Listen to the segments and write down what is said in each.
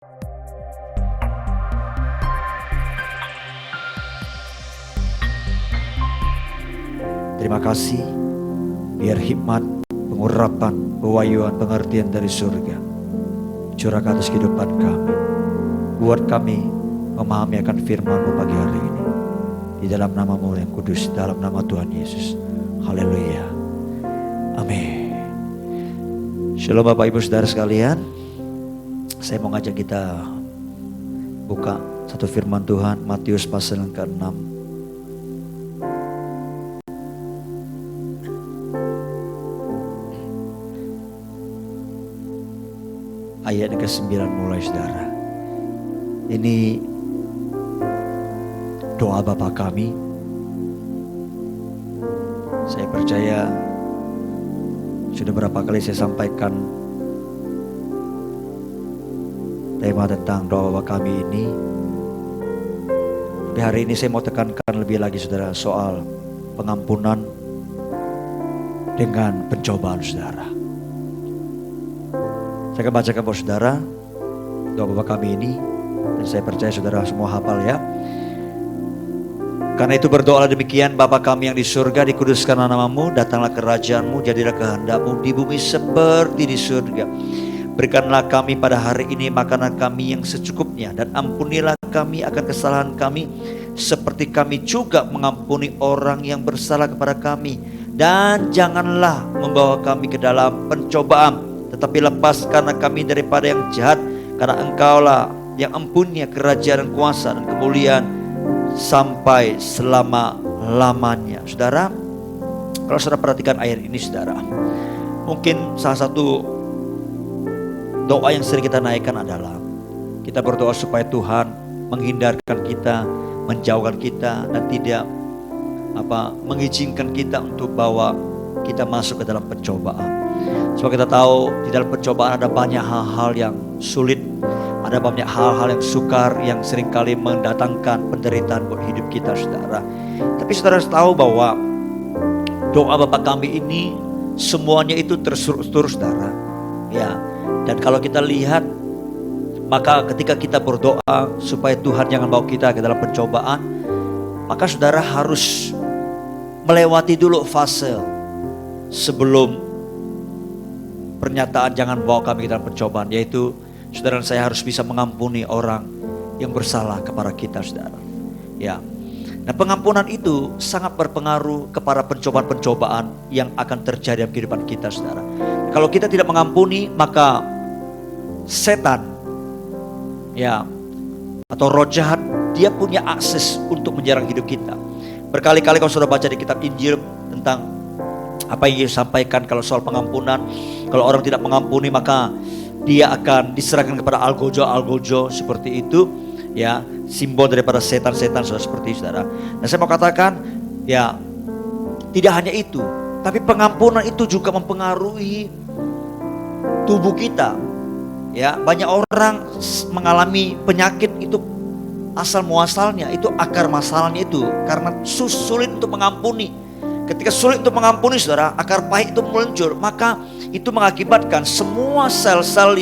Terima kasih, biar hikmat, pengurapan, pewahyuan, pengertian dari surga curah atas kehidupan kami. Buat kami memahami akan firman-Mu pagi hari ini. Di dalam nama-Mu yang kudus, dalam nama Tuhan Yesus. Haleluya. Amin. Shalom Bapak Ibu Saudara sekalian. Saya mau ngajak kita buka satu firman Tuhan, Matius pasal yang ke-6. Ayat yang ke-9 mulai, saudara. Ini doa Bapa kami. Saya percaya sudah berapa kali saya sampaikan tema tentang doa Bapa kami ini. Tapi hari ini saya mau tekankan lebih lagi, saudara, soal pengampunan dengan pencobaan, saudara. Saya akan bacakan buat saudara doa Bapa kami ini, dan saya percaya saudara semua hafal ya. Karena itu berdoalah demikian: Bapa kami yang di surga, dikuduskanlah nama-Mu, datanglah kerajaan-Mu, jadilah kehendak-Mu di bumi seperti di surga. Berikanlah kami pada hari ini makanan kami yang secukupnya, dan ampunilah kami akan kesalahan kami, seperti kami juga mengampuni orang yang bersalah kepada kami. Dan janganlah membawa kami ke dalam pencobaan, tetapi lepaskanlah kami daripada yang jahat, karena Engkaulah yang mempunyai kerajaan dan kuasa dan kemuliaan sampai selama-lamanya. Saudara, kalau saudara perhatikan ayat ini, saudara, mungkin salah satu doa yang sering kita naikkan adalah kita berdoa supaya Tuhan menghindarkan kita, menjauhkan kita, dan tidak mengizinkan kita untuk bawa kita masuk ke dalam pencobaan. Sebab kita tahu di dalam pencobaan ada banyak hal-hal yang sulit, ada banyak hal-hal yang sukar yang seringkali mendatangkan penderitaan buat hidup kita, saudara. Tapi saudara tahu bahwa doa Bapa kami ini semuanya itu terstruktur, saudara. Ya, dan kalau kita lihat, maka ketika kita berdoa supaya Tuhan jangan bawa kita ke dalam pencobaan, maka saudara harus melewati dulu fase sebelum pernyataan jangan bawa kami ke dalam pencobaan, yaitu saudara dan saya harus bisa mengampuni orang yang bersalah kepada kita, saudara. Ya. Nah, pengampunan itu sangat berpengaruh kepada pencobaan-pencobaan yang akan terjadi dalam kehidupan kita, saudara. Kalau kita tidak mengampuni, maka setan, ya, atau roh jahat, dia punya akses untuk menyerang hidup kita. Berkali-kali kalau sudah baca di kitab Injil tentang apa yang Yesus sampaikan kalau soal pengampunan, kalau orang tidak mengampuni maka dia akan diserahkan kepada algojo seperti itu, ya, simbol daripada setan-setan, saudara, seperti itu, saudara. Nah, saya mau katakan, ya, tidak hanya itu, tapi pengampunan itu juga mempengaruhi tubuh kita. Ya, banyak orang mengalami penyakit itu asal muasalnya, itu akar masalahnya itu karena sulit untuk mengampuni. Ketika sulit untuk mengampuni, saudara, akar pahit itu meluncur, maka itu mengakibatkan semua sel-sel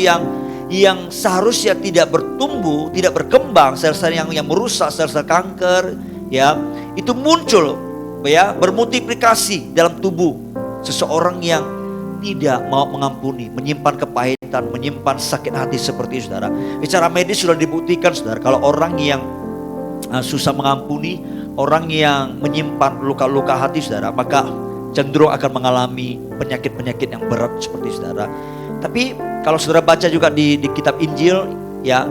yang seharusnya tidak bertumbuh, tidak berkembang, sel-sel yang merusak, sel-sel kanker, ya, itu muncul, ya, bermultiplikasi dalam tubuh seseorang yang tidak mau mengampuni, menyimpan kepahitan, menyimpan sakit hati seperti itu, saudara. Secara medis sudah dibuktikan, saudara, kalau orang yang susah mengampuni, orang yang menyimpan luka-luka hati, saudara, maka cenderung akan mengalami penyakit-penyakit yang berat seperti, saudara. Tapi kalau saudara baca juga di kitab Injil, ya,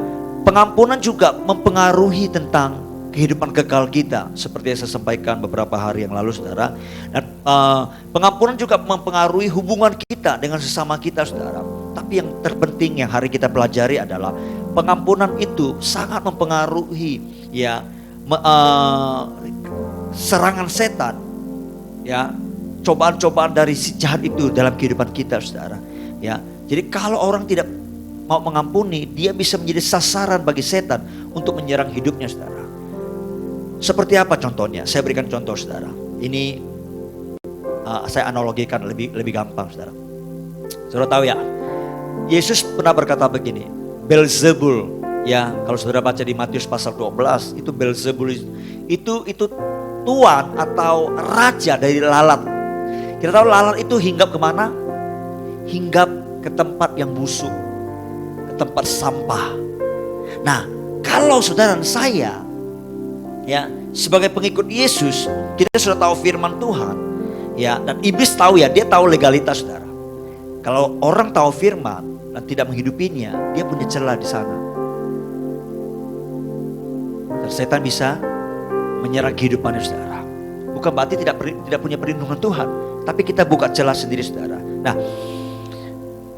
pengampunan juga mempengaruhi tentang kehidupan kekal kita, seperti yang saya sampaikan beberapa hari yang lalu, saudara. Dan pengampunan juga mempengaruhi hubungan kita dengan sesama kita, saudara. Tapi yang terpenting yang hari kita pelajari adalah pengampunan itu sangat mempengaruhi, ya, serangan setan, ya, cobaan-cobaan dari si jahat itu dalam kehidupan kita, saudara. Ya, jadi kalau orang tidak mau mengampuni, dia bisa menjadi sasaran bagi setan untuk menyerang hidupnya, saudara. Seperti apa contohnya? Saya berikan contoh, saudara. Ini saya analogikan lebih gampang, saudara. Saudara tahu ya, Yesus pernah berkata begini, Beelzebul Ya, kalau saudara baca di Matius pasal 12, itu Beelzebul itu tuan atau raja dari lalat. Kita tahu lalat itu hinggap kemana? Hinggap ke tempat yang busuk, ke tempat sampah. Nah, kalau saudara dan saya, ya, sebagai pengikut Yesus, kita sudah tahu firman Tuhan, ya, dan iblis tahu, ya, dia tahu legalitas, saudara. Kalau orang tahu firman dan tidak menghidupinya, dia punya celah di sana. Dan setan bisa menyerang kehidupannya, saudara. Bukan berarti tidak punya perlindungan Tuhan, tapi kita buka celah sendiri, saudara. Nah,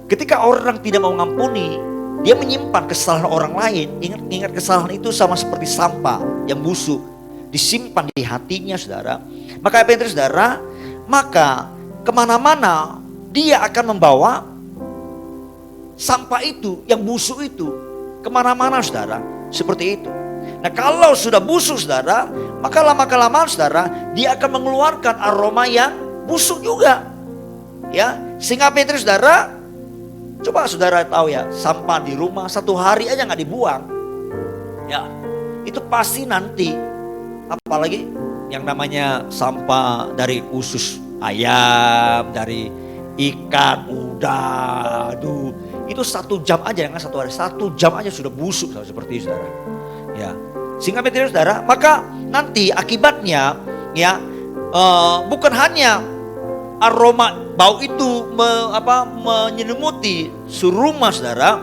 ketika orang tidak mau mengampuni, dia menyimpan kesalahan orang lain. Ingat kesalahan itu sama seperti sampah yang busuk, disimpan di hatinya, saudara. Maka apa yang terjadi, saudara? Maka kemana-mana dia akan membawa sampah itu, yang busuk itu, kemana-mana, saudara. Seperti itu. Nah, kalau sudah busuk, saudara, maka lama-kelamaan, saudara, dia akan mengeluarkan aroma yang busuk juga, ya. Sehingga apa yang terjadi, saudara? Coba saudara tahu, ya, sampah di rumah 1 hari aja nggak dibuang, ya, itu pasti nanti, apalagi yang namanya sampah dari usus ayam, dari ikan, udah, aduh, itu 1 jam aja, jangan 1 hari, 1 jam aja sudah busuk, seperti itu, saudara. Ya, sehingga apa yang terjadi, saudara? Maka nanti akibatnya, ya, bukan hanya aroma bau itu menyelimuti seluruh rumah, saudara,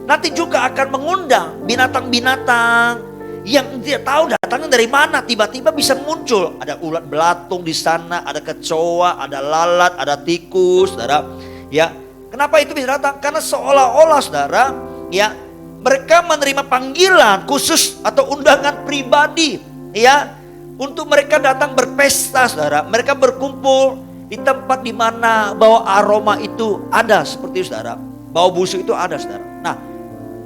nanti juga akan mengundang binatang-binatang yang tidak tahu datangnya dari mana, tiba-tiba bisa muncul. Ada ulat belatung di sana, ada kecoa, ada lalat, ada tikus, saudara. Ya, kenapa itu bisa datang? Karena seolah-olah, saudara, ya, mereka menerima panggilan khusus atau undangan pribadi, ya, untuk mereka datang berpesta, saudara. Mereka berkumpul di tempat di mana bau aroma itu ada, seperti itu, saudara. Bau busuk itu ada, saudara. Nah,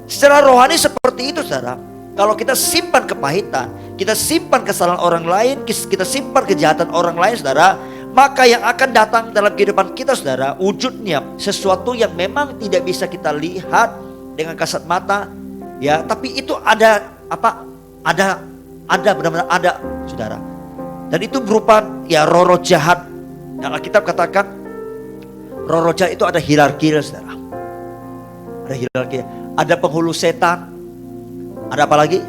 secara rohani seperti itu, saudara. Kalau kita simpan kepahitan, kita simpan kesalahan orang lain, kita simpan kejahatan orang lain, saudara, maka yang akan datang dalam kehidupan kita, saudara, wujudnya sesuatu yang memang tidak bisa kita lihat dengan kasat mata, ya, tapi itu ada benar-benar ada, saudara. Dan itu berupa, ya, roh-roh jahat. Yang Alkitab katakan roh-roh jahat itu ada hierarki, saudara. Ada hierarki, ada penghulu setan, ada apa lagi?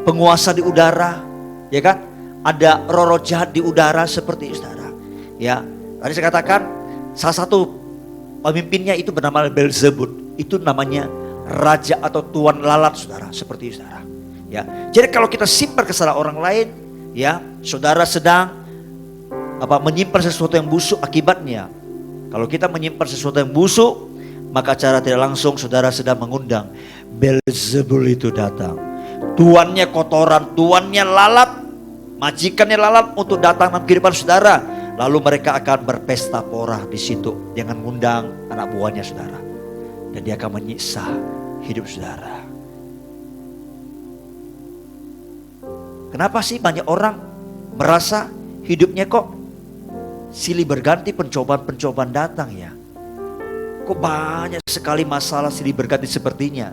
Penguasa di udara, ya kan? Ada roh-roh jahat di udara, seperti itu, saudara. Ya, tadi saya katakan salah satu pemimpinnya itu bernama Beelzebul. Itu namanya raja atau tuan lalat, saudara, seperti itu, saudara. Ya, jadi kalau kita simpan kesalahan orang lain, ya, saudara sedang menyimpan sesuatu yang busuk. Akibatnya, kalau kita menyimpan sesuatu yang busuk, maka cara tidak langsung saudara sedang mengundang Beelzebul itu datang. Tuannya kotoran, tuannya lalat, majikannya lalat untuk datang dalam kehidupan saudara. Lalu mereka akan berpesta pora di situ dengan mengundang anak buahnya, saudara. Dan dia akan menyiksa hidup saudara. Kenapa sih banyak orang merasa hidupnya kok silih berganti, pencobaan-pencobaan datang, ya? Kok banyak sekali masalah silih berganti sepertinya?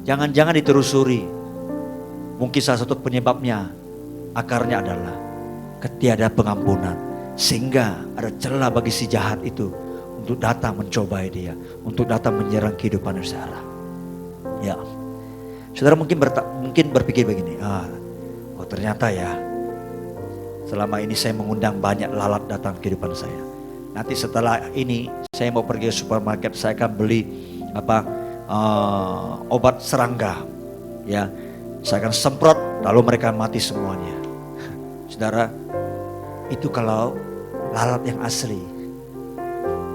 Jangan-jangan ditelusuri. Mungkin salah satu penyebabnya, akarnya adalah ketiada pengampunan. Sehingga ada celah bagi si jahat itu untuk datang mencobai dia, untuk datang menyerang kehidupan saudara. Ya, saudara mungkin berpikir begini, ternyata, ya, selama ini saya mengundang banyak lalat datang ke kehidupan saya. Nanti setelah ini saya mau pergi ke supermarket, saya akan beli obat serangga, ya, saya akan semprot, lalu mereka mati semuanya. Saudara, itu kalau lalat yang asli.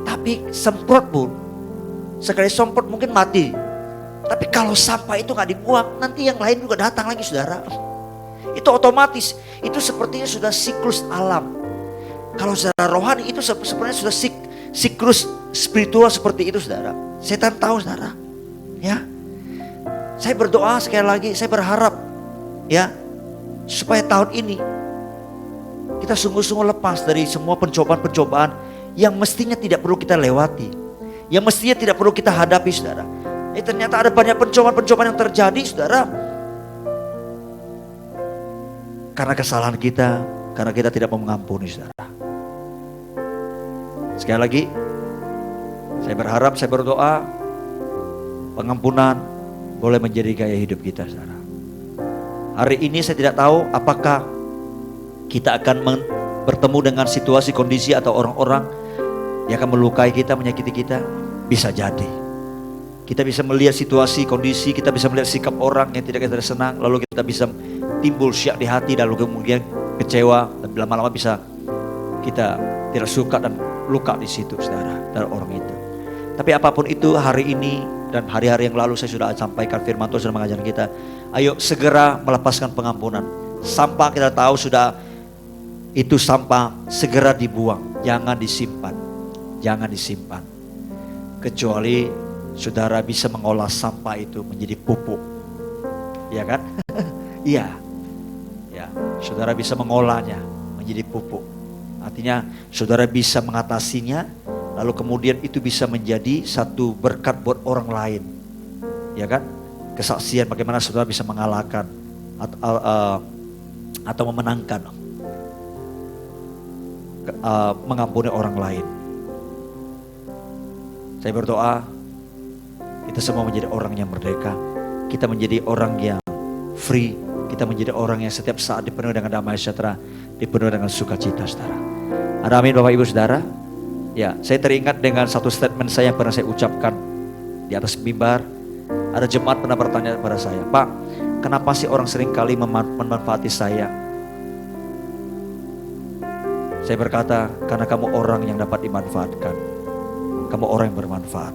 Tapi semprot pun, sekali semprot mungkin mati. Tapi kalau sampah itu gak dibuang, nanti yang lain juga datang lagi, saudara. Itu otomatis, itu sepertinya sudah siklus alam. Kalau secara rohani itu sebenarnya sudah siklus spiritual seperti itu, saudara. Setan tahu, saudara. Ya, saya berdoa sekali lagi, saya berharap, ya, supaya tahun ini kita sungguh-sungguh lepas dari semua pencobaan-pencobaan yang mestinya tidak perlu kita lewati, yang mestinya tidak perlu kita hadapi, saudara. Ternyata ada banyak pencobaan-pencobaan yang terjadi, saudara. Karena kesalahan kita, karena kita tidak mau mengampuni, saudara. Sekali lagi, saya berharap, saya berdoa, pengampunan boleh menjadi gaya hidup kita, saudara. Hari ini saya tidak tahu apakah kita akan bertemu dengan situasi, kondisi, atau orang-orang yang akan melukai kita, menyakiti kita. Bisa jadi kita bisa melihat situasi, kondisi, kita bisa melihat sikap orang yang tidak kita senang, lalu kita bisa timbul syak di hati, lalu kemudian kecewa, dan lama-lama bisa kita tidak suka dan luka di situ, saudara, dari orang itu. Tapi apapun itu, hari ini dan hari-hari yang lalu saya sudah sampaikan, firman Tuhan sudah mengajar kita, ayo segera melepaskan pengampunan. Sampah kita tahu sudah, itu sampah segera dibuang, jangan disimpan, jangan disimpan. Kecuali saudara bisa mengolah sampah itu menjadi pupuk, iya kan? Iya, ya, saudara bisa mengolahnya menjadi pupuk. Artinya saudara bisa mengatasinya, lalu kemudian itu bisa menjadi satu berkat buat orang lain, ya kan? Kesaksian bagaimana saudara bisa mengalahkan atau memenangkan, mengampuni orang lain. Saya berdoa kita semua menjadi orang yang merdeka, kita menjadi orang yang free, kita menjadi orang yang setiap saat dipenuhi dengan damai sejahtera, dipenuhi dengan sukacita, saudara. Ada amin Bapak Ibu Saudara? Ya, saya teringat dengan satu statement saya yang pernah saya ucapkan di atas mimbar. Ada jemaat pernah bertanya kepada saya, Pak, kenapa sih orang sering kali memanfaati saya? Saya berkata, karena kamu orang yang dapat dimanfaatkan. Kamu orang yang bermanfaat.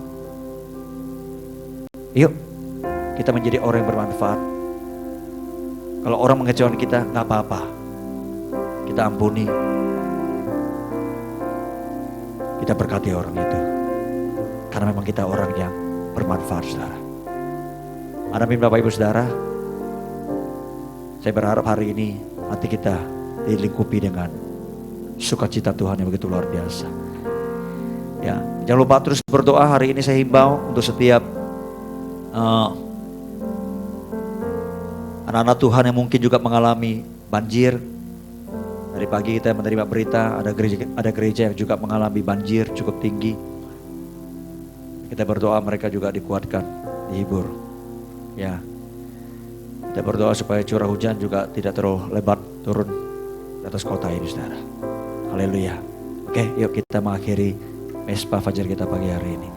Yuk, kita menjadi orang yang bermanfaat. Kalau orang mengecewakan kita, gak apa-apa, kita ampuni, kita berkati orang itu, karena memang kita orang yang bermanfaat, saudara. Amin Bapak Ibu Saudara. Saya berharap hari ini hati kita dilingkupi dengan sukacita Tuhan yang begitu luar biasa. Ya, jangan lupa terus berdoa. Hari ini saya himbau untuk setiap anak-anak Tuhan yang mungkin juga mengalami banjir. Dari pagi kita menerima berita ada gereja yang juga mengalami banjir cukup tinggi. Kita berdoa mereka juga dikuatkan, dihibur. Ya, kita berdoa supaya curah hujan juga tidak terlalu lebat turun di atas kota ini, saudara. Haleluya. Oke, yuk kita mengakhiri Mesbah Fajar kita pagi hari ini.